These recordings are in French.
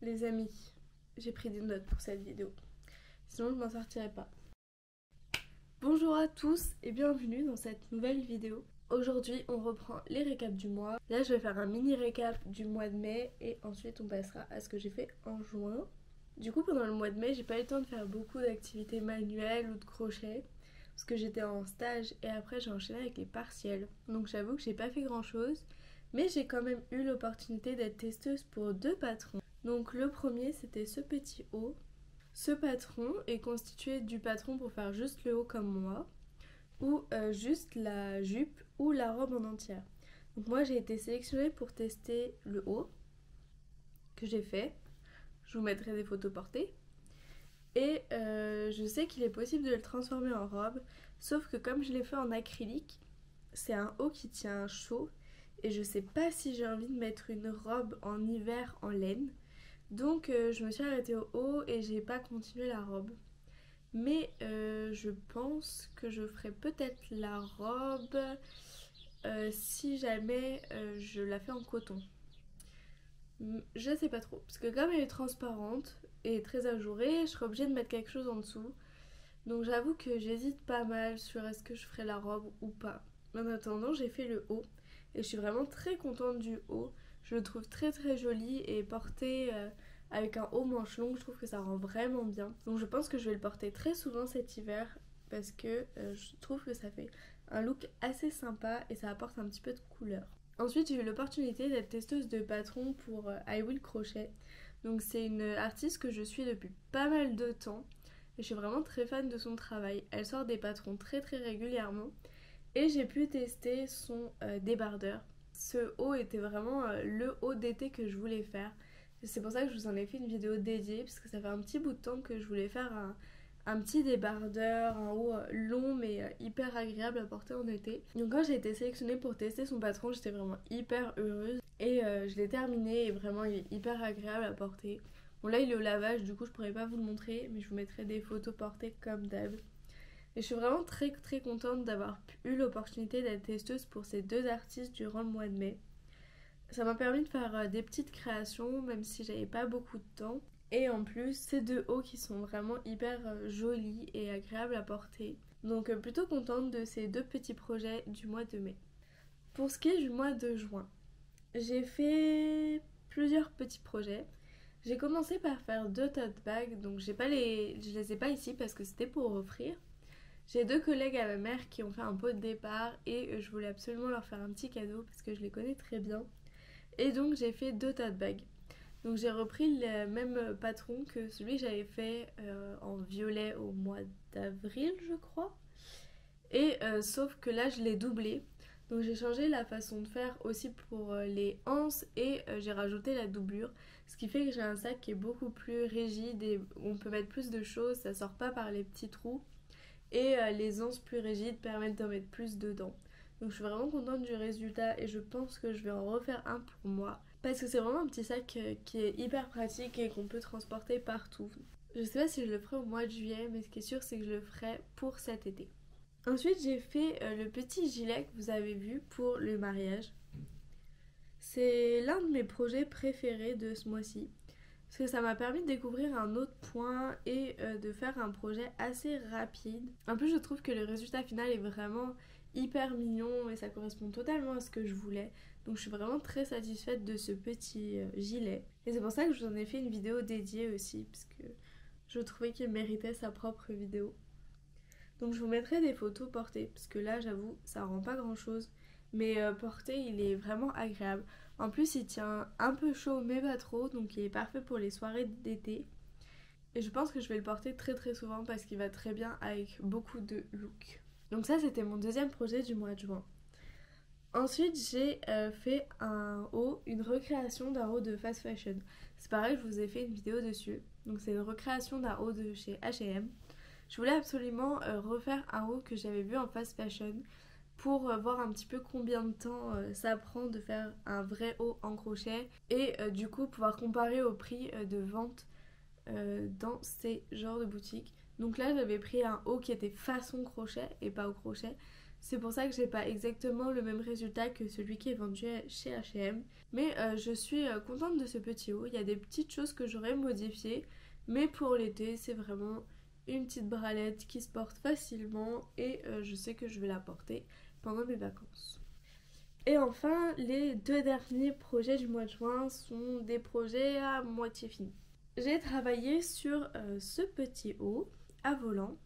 Les amis, j'ai pris des notes pour cette vidéo, sinon je m'en sortirai pas. Bonjour à tous et bienvenue dans cette nouvelle vidéo. Aujourd'hui on reprend les récaps du mois. Là je vais faire un mini récap du mois de mai et ensuite on passera à ce que j'ai fait en juin. Du coup pendant le mois de mai j'ai pas eu le temps de faire beaucoup d'activités manuelles ou de crochet parce que j'étais en stage et après j'ai enchaîné avec les partiels. Donc j'avoue que j'ai pas fait grand chose, mais j'ai quand même eu l'opportunité d'être testeuse pour 2 patrons. Donc le premier c'était ce petit haut. Ce patron est constitué du patron pour faire juste le haut comme moi, ou juste la jupe ou la robe en entière. Donc moi j'ai été sélectionnée pour tester le haut, que j'ai fait. Je vous mettrai des photos portées. Et je sais qu'il est possible de le transformer en robe, sauf que comme je l'ai fait en acrylique, c'est un haut qui tient chaud, et je sais pas si j'ai envie de mettre une robe en hiver en laine. Donc je me suis arrêtée au haut et j'ai pas continué la robe. Mais je pense que je ferai peut-être la robe si jamais je la fais en coton. Je sais pas trop, parce que comme elle est transparente et très ajourée, je serai obligée de mettre quelque chose en dessous. Donc j'avoue que j'hésite pas mal sur est-ce que je ferai la robe ou pas. En attendant, j'ai fait le haut et je suis vraiment très contente du haut. Je le trouve très très joli et porté avec un haut manche longue, je trouve que ça rend vraiment bien. Donc je pense que je vais le porter très souvent cet hiver parce que je trouve que ça fait un look assez sympa et ça apporte un petit peu de couleur. Ensuite, j'ai eu l'opportunité d'être testeuse de patron pour I Will Crochet. Donc c'est une artiste que je suis depuis pas mal de temps et je suis vraiment très fan de son travail. Elle sort des patrons très très régulièrement et j'ai pu tester son débardeur. Ce haut était vraiment le haut d'été que je voulais faire. C'est pour ça que je vous en ai fait une vidéo dédiée, parce que ça fait un petit bout de temps que je voulais faire un petit débardeur, un haut long mais hyper agréable à porter en été. Donc quand j'ai été sélectionnée pour tester son patron, j'étais vraiment hyper heureuse. Et je l'ai terminé et vraiment il est hyper agréable à porter. Bon là il est au lavage, du coup je pourrais pas vous le montrer, mais je vous mettrai des photos portées comme d'hab. Et je suis vraiment très très contente d'avoir eu l'opportunité d'être testeuse pour ces 2 artistes durant le mois de mai. Ça m'a permis de faire des petites créations, même si j'avais pas beaucoup de temps. Et en plus, ces 2 hauts qui sont vraiment hyper jolis et agréables à porter. Donc plutôt contente de ces 2 petits projets du mois de mai. Pour ce qui est du mois de juin, j'ai fait plusieurs petits projets. J'ai commencé par faire 2 tote bags, donc je les ai pas ici parce que c'était pour offrir. J'ai 2 collègues à ma mère qui ont fait un pot de départ et je voulais absolument leur faire un petit cadeau parce que je les connais très bien. Et donc j'ai fait 2 tote bags. Donc j'ai repris le même patron que celui que j'avais fait en violet au mois d'avril je crois. Et sauf que là je l'ai doublé. Donc j'ai changé la façon de faire aussi pour les anses et j'ai rajouté la doublure. Ce qui fait que j'ai un sac qui est beaucoup plus rigide et on peut mettre plus de choses, ça sort pas par les petits trous. Et les anses plus rigides permettent d'en mettre plus dedans. Donc je suis vraiment contente du résultat et je pense que je vais en refaire un pour moi. Parce que c'est vraiment un petit sac qui est hyper pratique et qu'on peut transporter partout. Je sais pas si je le ferai au mois de juillet, mais ce qui est sûr c'est que je le ferai pour cet été. Ensuite j'ai fait le petit gilet que vous avez vu pour le mariage. C'est l'un de mes projets préférés de ce mois-ci. Parce que ça m'a permis de découvrir un autre point et de faire un projet assez rapide. En plus je trouve que le résultat final est vraiment hyper mignon et ça correspond totalement à ce que je voulais. Donc je suis vraiment très satisfaite de ce petit gilet. Et c'est pour ça que je vous en ai fait une vidéo dédiée aussi, parce que je trouvais qu'il méritait sa propre vidéo. Donc je vous mettrai des photos portées, parce que là j'avoue ça rend pas grand chose. Mais porté il est vraiment agréable. En plus il tient un peu chaud mais pas trop, donc il est parfait pour les soirées d'été. Et je pense que je vais le porter très très souvent parce qu'il va très bien avec beaucoup de looks. Donc ça c'était mon deuxième projet du mois de juin. Ensuite j'ai fait un haut, une recréation d'un haut de fast fashion. C'est pareil, je vous ai fait une vidéo dessus. Donc c'est une recréation d'un haut de chez H&M. Je voulais absolument refaire un haut que j'avais vu en fast fashion pour voir un petit peu combien de temps ça prend de faire un vrai haut en crochet et du coup pouvoir comparer au prix de vente dans ces genres de boutiques. Donc là j'avais pris un haut qui était façon crochet et pas au crochet. C'est pour ça que j'ai pas exactement le même résultat que celui qui est vendu chez H&M. Mais je suis contente de ce petit haut. Il y a des petites choses que j'aurais modifiées. Mais pour l'été, c'est vraiment une petite bralette qui se porte facilement. Et je sais que je vais la porter pendant mes vacances. Et enfin, les 2 derniers projets du mois de juin sont des projets à moitié finis. J'ai travaillé sur ce petit haut à volant.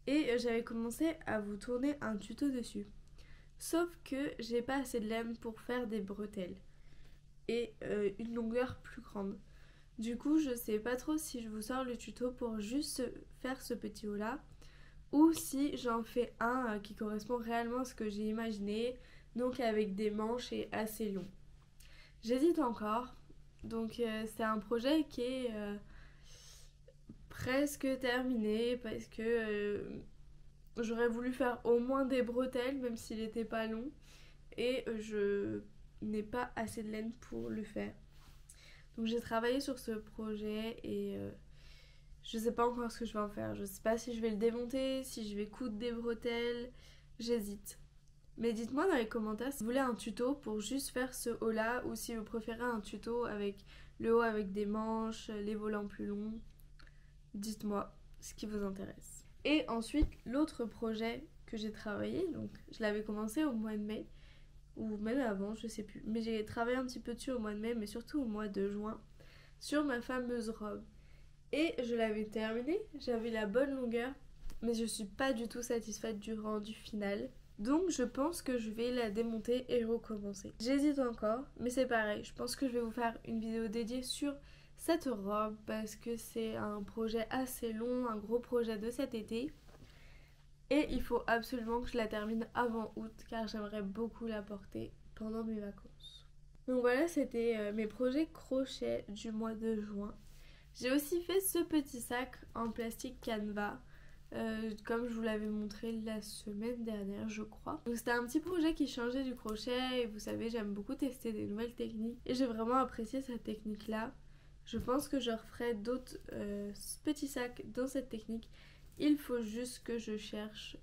Et j'avais commencé à vous tourner un tuto dessus. Sauf que j'ai pas assez de laine pour faire des bretelles et une longueur plus grande. Du coup, je sais pas trop si je vous sors le tuto pour juste faire ce petit haut là ou si j'en fais un qui correspond réellement à ce que j'ai imaginé, donc avec des manches et assez long. J'hésite encore, donc c'est un projet qui est presque terminé parce que j'aurais voulu faire au moins des bretelles, même s'il n'était pas long. Et je n'ai pas assez de laine pour le faire. Donc j'ai travaillé sur ce projet et je sais pas encore ce que je vais en faire. Je sais pas si je vais le démonter, si je vais coudre des bretelles. J'hésite. Mais dites-moi dans les commentaires si vous voulez un tuto pour juste faire ce haut là ou si vous préférez un tuto avec le haut avec des manches, les volants plus longs. Dites-moi ce qui vous intéresse. Et ensuite, l'autre projet que j'ai travaillé, donc je l'avais commencé au mois de mai, ou même avant, je sais plus. Mais j'ai travaillé un petit peu dessus au mois de mai, mais surtout au mois de juin, sur ma fameuse robe. Et je l'avais terminée, j'avais la bonne longueur, mais je suis pas du tout satisfaite du rendu final. Donc je pense que je vais la démonter et recommencer. J'hésite encore, mais c'est pareil, je pense que je vais vous faire une vidéo dédiée sur cette robe parce que c'est un projet assez long, un gros projet de cet été. Et il faut absolument que je la termine avant août car j'aimerais beaucoup la porter pendant mes vacances. Donc voilà, c'était mes projets crochet du mois de juin. J'ai aussi fait ce petit sac en plastique canevas, comme je vous l'avais montré la semaine dernière je crois. Donc c'était un petit projet qui changeait du crochet et vous savez j'aime beaucoup tester des nouvelles techniques et j'ai vraiment apprécié cette technique là. Je pense que je referai d'autres petits sacs dans cette technique. Il faut juste que je cherche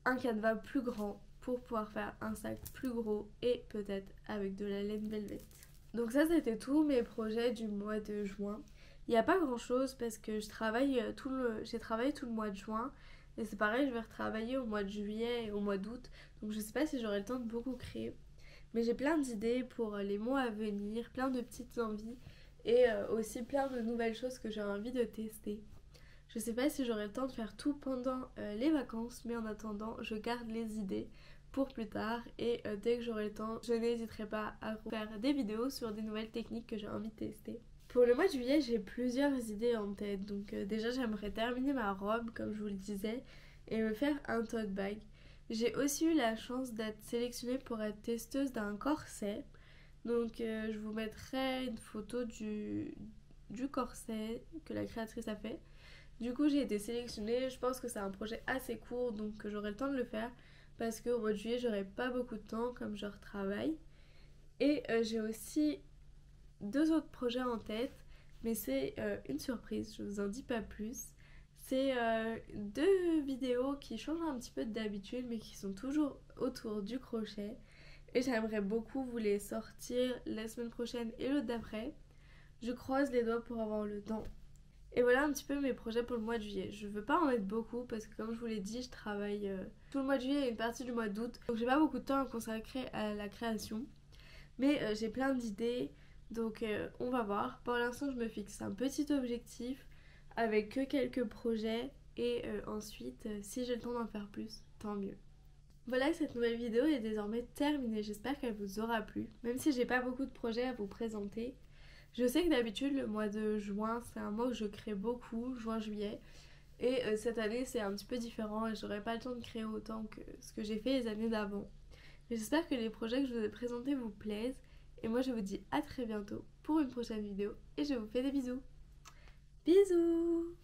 un canevas plus grand pour pouvoir faire un sac plus gros et peut-être avec de la laine velvet. Donc ça c'était tous mes projets du mois de juin. Il n'y a pas grand chose parce que j'ai travaillé tout le mois de juin et c'est pareil, je vais retravailler au mois de juillet et au mois d'août. Donc je sais pas si j'aurai le temps de beaucoup créer. Mais j'ai plein d'idées pour les mois à venir, plein de petites envies et aussi plein de nouvelles choses que j'ai envie de tester. Je sais pas si j'aurai le temps de faire tout pendant les vacances, mais en attendant, je garde les idées pour plus tard et dès que j'aurai le temps, je n'hésiterai pas à faire des vidéos sur des nouvelles techniques que j'ai envie de tester. Pour le mois de juillet, j'ai plusieurs idées en tête. Donc déjà, j'aimerais terminer ma robe, comme je vous le disais, et me faire un tote bag. J'ai aussi eu la chance d'être sélectionnée pour être testeuse d'un corset. Donc je vous mettrai une photo du corset que la créatrice a fait. Du coup, j'ai été sélectionnée. Je pense que c'est un projet assez court, donc j'aurai le temps de le faire. Parce qu'au mois de juillet, j'aurai pas beaucoup de temps, comme je retravaille. Et j'ai aussi 2 autres projets en tête, mais c'est une surprise, je vous en dis pas plus. C'est 2 vidéos qui changent un petit peu d'habitude, mais qui sont toujours autour du crochet. Et j'aimerais beaucoup vous les sortir la semaine prochaine et l'autre d'après. Je croise les doigts pour avoir le temps. Et voilà un petit peu mes projets pour le mois de juillet. Je veux pas en mettre beaucoup parce que comme je vous l'ai dit, je travaille tout le mois de juillet et une partie du mois d'août. Donc j'ai pas beaucoup de temps à consacrer à la création. Mais j'ai plein d'idées. Donc on va voir. Pour l'instant je me fixe un petit objectif avec que quelques projets et ensuite si j'ai le temps d'en faire plus, tant mieux. Voilà, cette nouvelle vidéo est désormais terminée. J'espère qu'elle vous aura plu. Même si j'ai pas beaucoup de projets à vous présenter. Je sais que d'habitude le mois de juin c'est un mois où je crée beaucoup, juin-juillet. Et cette année c'est un petit peu différent et j'aurai pas le temps de créer autant que ce que j'ai fait les années d'avant. Mais j'espère que les projets que je vous ai présentés vous plaisent. Et moi je vous dis à très bientôt pour une prochaine vidéo et je vous fais des bisous. Bisous!